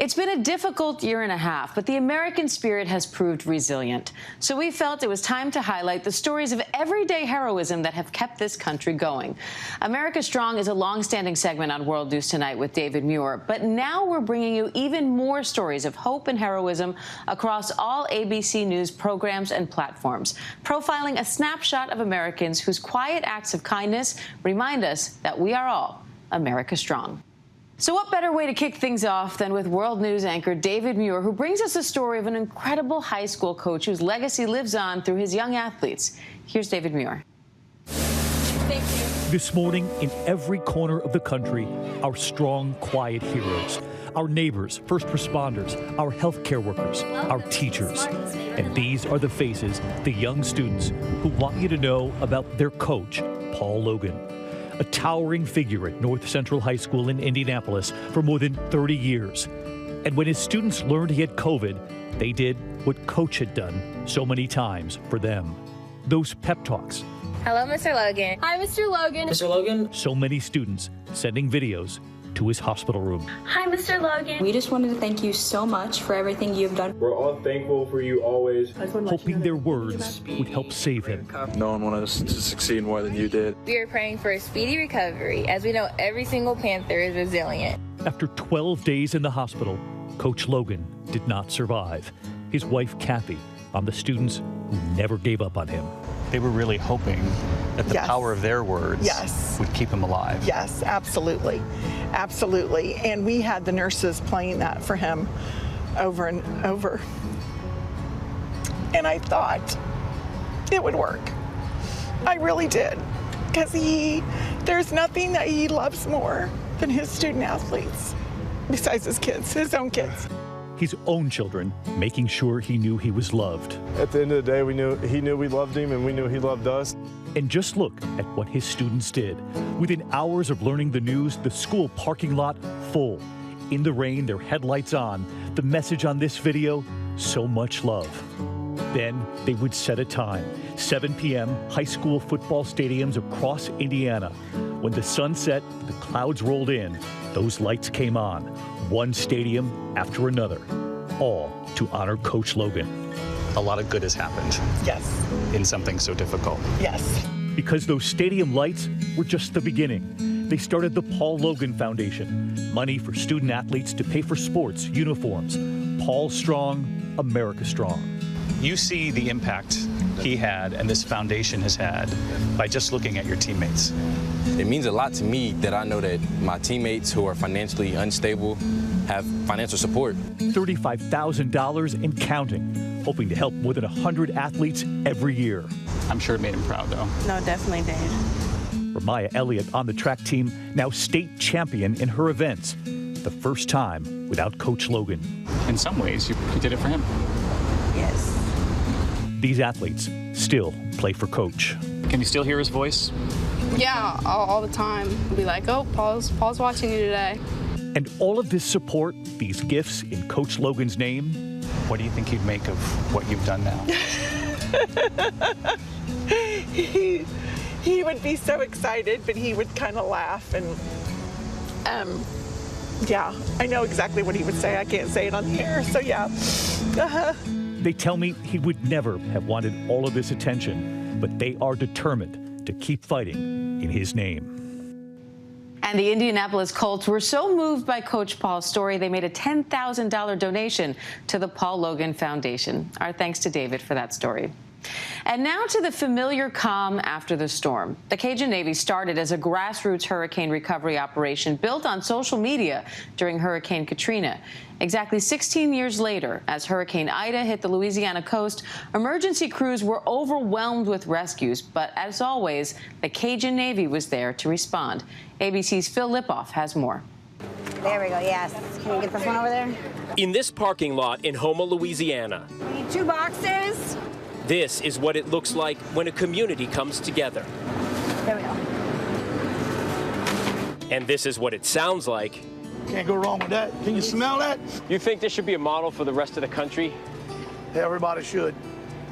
It's been a difficult year and a half, but the American spirit has proved resilient. So we felt it was time to highlight the stories of everyday heroism that have kept this country going. America Strong is a long-standing segment on World News Tonight with David Muir, but now we're bringing you even more stories of hope and heroism across all ABC News programs and platforms, profiling a snapshot of Americans whose quiet acts of kindness remind us that we are all America Strong. So what better way to kick things off than with World News anchor David Muir, who brings us a story of an incredible high school coach whose legacy lives on through his young athletes. Here's David Muir. Thank you. This morning, in every corner of the country, our strong, quiet heroes. Our neighbors, first responders, our healthcare workers, our teachers. And these are the faces, the young students, who want you to know about their coach, Paul Logan. A towering figure at North Central High School in Indianapolis for more than 30 years. And when his students learned he had COVID, they did what Coach had done so many times for them. Those pep talks. Hello, Mr. Logan. Hi, Mr. Logan. Mr. Logan. So many students sending videos to his hospital room. Hi, Mr. Logan. We just wanted to thank you so much for everything you've done. We're all thankful for you always. Hoping their words would help save him. No one wanted us to succeed more than you did. We are praying for a speedy recovery, as we know every single Panther is resilient. After 12 days in the hospital, Coach Logan did not survive. His wife, Kathy, on the students who never gave up on him. They were really hoping that the power of their words would keep him alive. Yes, absolutely. Absolutely. And we had the nurses playing that for him over and over. And I thought it would work. I really did. Because there's nothing that he loves more than his student athletes, besides his kids, his own kids. His own children, making sure he knew he was loved. At the end of the day, he knew we loved him and we knew he loved us. And just look at what his students did. Within hours of learning the news, the school parking lot full. In the rain, their headlights on. The message on this video, so much love. Then they would set a time, 7 p.m., high school football stadiums across Indiana. When the sun set, the clouds rolled in, those lights came on, one stadium after another, all to honor Coach Logan. A lot of good has happened. Yes. In something so difficult. Yes. Because those stadium lights were just the beginning. They started the Paul Logan Foundation, money for student athletes to pay for sports, uniforms. Paul Strong, America Strong. You see the impact he had and this foundation has had by just looking at your teammates. It means a lot to me that I know that my teammates who are financially unstable have financial support. $35,000 and counting, hoping to help more than 100 athletes every year. I'm sure it made him proud, though. No, definitely did. Ramaya Elliott on the track team, now state champion in her events. The first time without Coach Logan. In some ways, you did it for him. Yes. These athletes still play for Coach. Can you still hear his voice? Yeah, all the time. Be like, oh, Paul's watching you today. And all of this support, these gifts in Coach Logan's name. What do you think he'd make of what you've done now? He would be so excited, but he would kind of laugh and, yeah, I know exactly what he would say. I can't say it on the air, so yeah. They tell me he would never have wanted all of this attention, but they are determined to keep fighting in his name. And the Indianapolis Colts were so moved by Coach Paul's story, they made a $10,000 donation to the Paul Logan Foundation. Our thanks to David for that story. And now to the familiar calm after the storm. The Cajun Navy started as a grassroots hurricane recovery operation built on social media during Hurricane Katrina. Exactly 16 years later, as Hurricane Ida hit the Louisiana coast, emergency crews were overwhelmed with rescues. But as always, the Cajun Navy was there to respond. ABC's Phil Lipoff has more. There we go, yes. Can you get this one over there? In this parking lot in Houma, Louisiana. We need 2 boxes. This is what it looks like when a community comes together. There we go. And this is what it sounds like. Can't go wrong with that. Can you smell that? You think this should be a model for the rest of the country? Everybody should.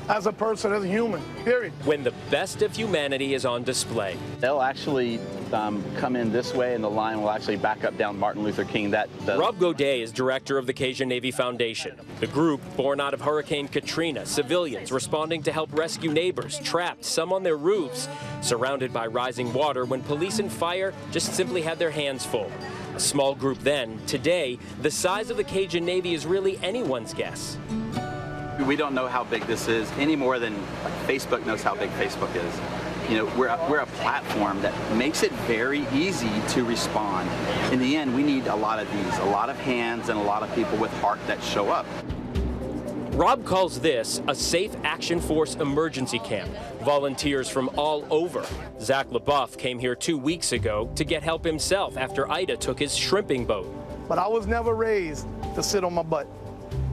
as a person, as a human, period. When the best of humanity is on display. They'll actually come in this way, and the line will actually back up down Martin Luther King. Rob Godet is director of the Cajun Navy Foundation. The group, born out of Hurricane Katrina, civilians responding to help rescue neighbors trapped, some on their roofs, surrounded by rising water when police and fire just simply had their hands full. A small group then. Today, the size of the Cajun Navy is really anyone's guess. We don't know how big this is any more than Facebook knows how big Facebook is. You know, we're a platform that makes it very easy to respond. In the end, we need a lot of these, a lot of hands and a lot of people with heart that show up. Rob calls this a Safe Action Force emergency camp. Volunteers from all over. Zach LaBeouf came here 2 weeks ago to get help himself after Ida took his shrimping boat. But I was never raised to sit on my butt.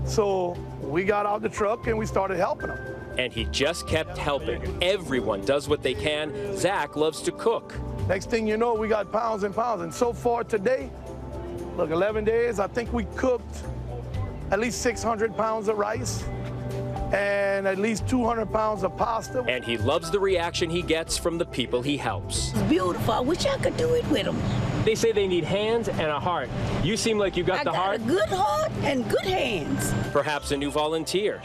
So we got out the truck and we started helping them. And he just kept helping. Everyone does what they can. Zach loves to cook. Next thing you know, we got pounds and pounds. And so far today, look, 11 days, I think we cooked at least 600 pounds of rice and at least 200 pounds of pasta. And he loves the reaction he gets from the people he helps. It's beautiful. I wish I could do it with them. They say they need hands and a heart. You seem like you got the heart. I got a good heart and good hands. Perhaps a new volunteer.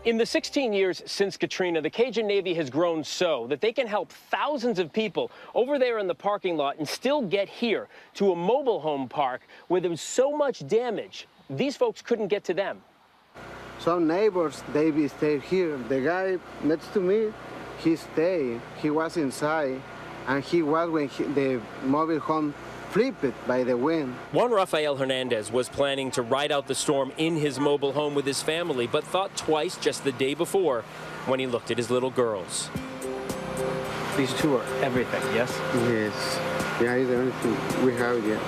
In the 16 years since Katrina, the Cajun Navy has grown so that they can help thousands of people over there in the parking lot and still get here to a mobile home park where there was so much damage, these folks couldn't get to them. Some neighbors, they stayed here. The guy next to me, he stayed. He was inside, and he was when the mobile home flipped by the wind. Juan Rafael Hernandez was planning to ride out the storm in his mobile home with his family, but thought twice just the day before when he looked at his little girls. These two are everything, yes? Yes. Yeah, it's the only thing we have yet.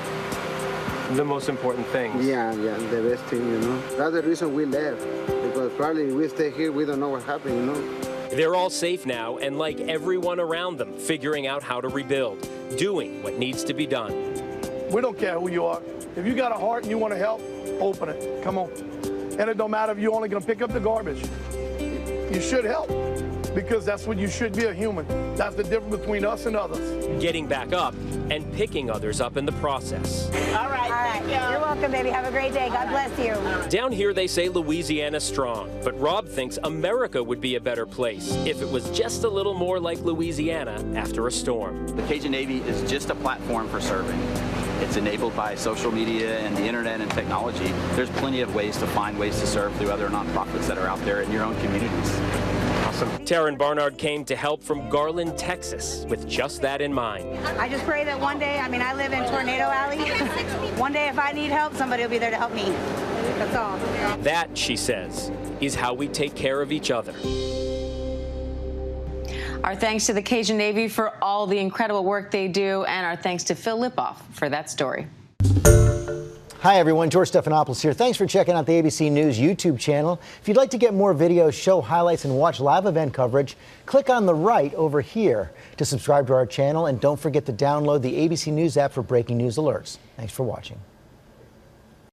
The most important things. Yeah, the best thing, you know. That's the reason we left, because probably if we stay here, we don't know what happened, you know. They're all safe now, and like everyone around them, figuring out how to rebuild, doing what needs to be done. We don't care who you are. If you got a heart and you want to help, open it. Come on. And it don't matter if you're only going to pick up the garbage. You should help, because that's what you should be, a human. That's the difference between us and others. Getting back up and picking others up in the process. All right. You're welcome, baby. Have a great day. God bless you. Down here, they say Louisiana's strong, but Rob thinks America would be a better place if it was just a little more like Louisiana after a storm. The Cajun Navy is just a platform for serving. It's enabled by social media and the internet and technology. There's plenty of ways to find ways to serve through other nonprofits that are out there in your own communities. Awesome. Taryn Barnard came to help from Garland, Texas, with just that in mind. I just pray that one day, I live in Tornado Alley. One day if I need help, somebody will be there to help me. That's all. That, she says, is how we take care of each other. Our thanks to the Cajun Navy for all the incredible work they do, and our thanks to Phil Lipoff for that story. Hi, everyone. George Stephanopoulos here. Thanks for checking out the ABC News YouTube channel. If you'd like to get more videos, show highlights, and watch live event coverage, click on the right over here to subscribe to our channel. And don't forget to download the ABC News app for breaking news alerts. Thanks for watching.